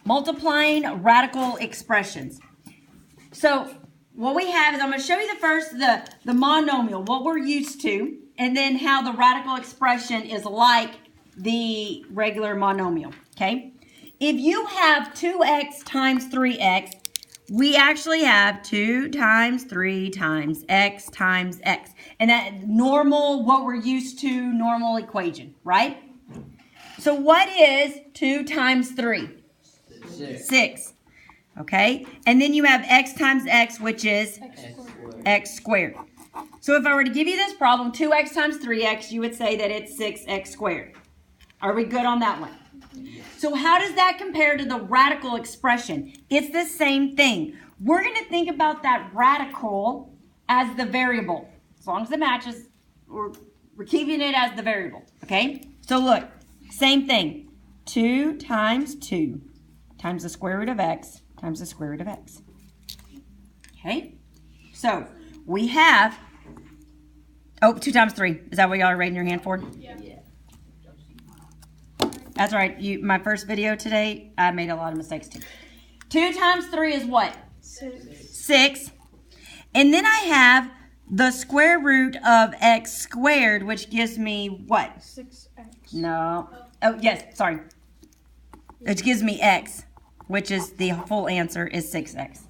multiplying radical expressions. So what we have is I'm going to show you the monomial, what we're used to, and then how the radical expression is like the regular monomial, okay? If you have 2x times 3x, we actually have 2 times 3 times x. And that normal, what we're used to, normal equation, right? So what is 2 times 3? 6. Okay? And then you have x times x, which is x squared. So if I were to give you this problem, 2x times 3x, you would say that it's 6x squared. Are we good on that one? So how does that compare to the radical expression? It's the same thing. We're going to think about that radical as the variable. As long as it matches, we're keeping it as the variable. Okay? So look, same thing. 2 times 2 times the square root of x times the square root of x. Okay? So we have, 2 times 3. Is that what y'all are raising your hand for? Yeah. That's right. My first video today, I made a lot of mistakes too. 2 times 3 is what? 6. And then I have the square root of x squared, which gives me what? 6x. No. Oh, yes, sorry. Which gives me x, which is the full answer is 6x.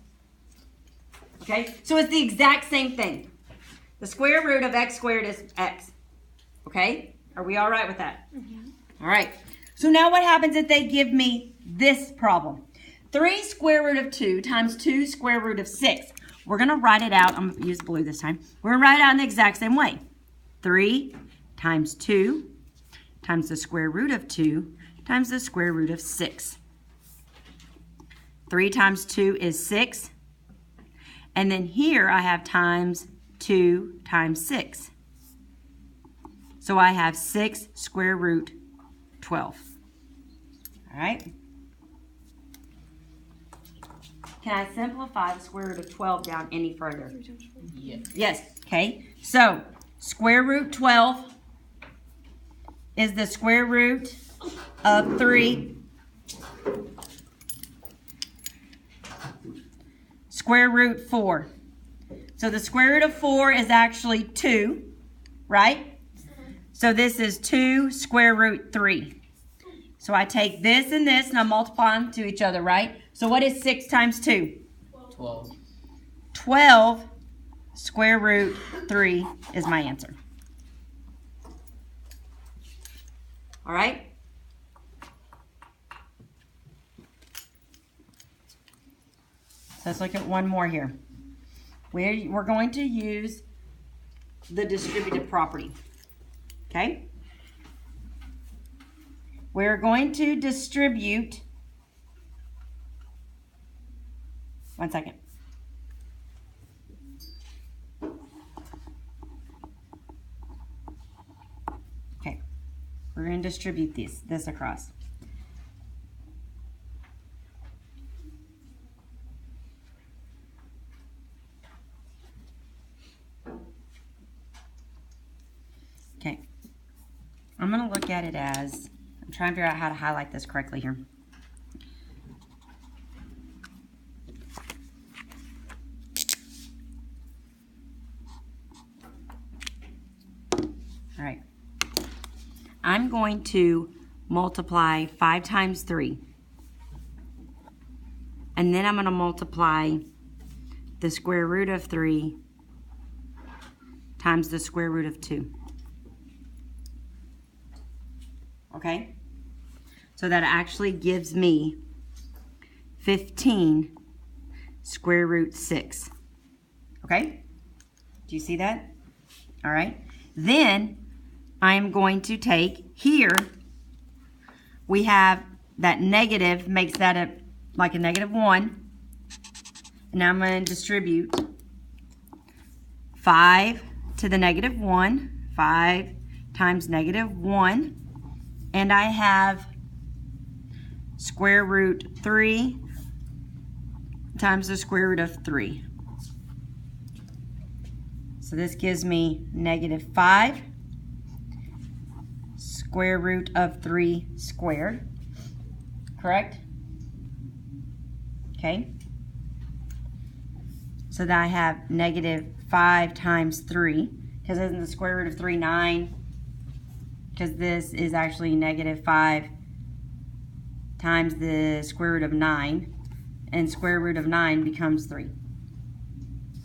Okay? So it's the exact same thing. The square root of x squared is x. Okay? Are we all right with that? Mm-hmm. All right. So now what happens if they give me this problem? 3 square root of 2 times 2 square root of 6. We're going to write it out. I'm going to use blue this time. We're going to write it out in the exact same way. 3 times 2 times the square root of 2 times the square root of 6. 3 times 2 is 6. And then here I have times 2 times 6. So I have 6 square root 12. All right. Can I simplify the square root of 12 down any further? Yes. Okay. So square root 12 is the square root of 3. Square root 4. So the square root of 4 is actually 2, right? So this is 2 square root 3. So I take this and this and I multiply them to each other, right? So what is 6 times 2? 12. 12 square root 3 is my answer. All right? So let's look at one more here. We're going to use the distributive property. Okay? We're going to distribute, one second. Okay, we're going to distribute this across. Okay, I'm going to look at it as, I'm trying to figure out how to highlight this correctly here. All right. I'm going to multiply 5 times 3. And then I'm going to multiply the square root of 3 times the square root of 2. Okay? So that actually gives me 15 square root 6. Okay? Do you see that? All right. Then I'm going to take here, we have that negative, makes that like a negative 1. And now I'm going to distribute 5 to the negative 1. 5 times negative 1. And I have square root 3 times the square root of 3. So this gives me negative 5 square root of 3 squared. Correct? okay? So that I have negative 5 times 3, because isn't the square root of 3 9? Because this is actually negative 5 times the square root of 9, and square root of 9 becomes 3.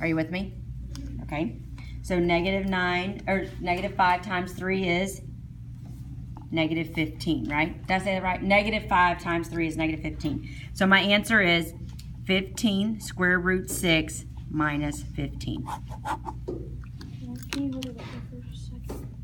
Are you with me? Okay. So negative 5 times 3 is negative 15, right? Did I say that right? Negative 5 times 3 is negative 15. So my answer is 15 square root 6 minus 15. Can you hold it up there?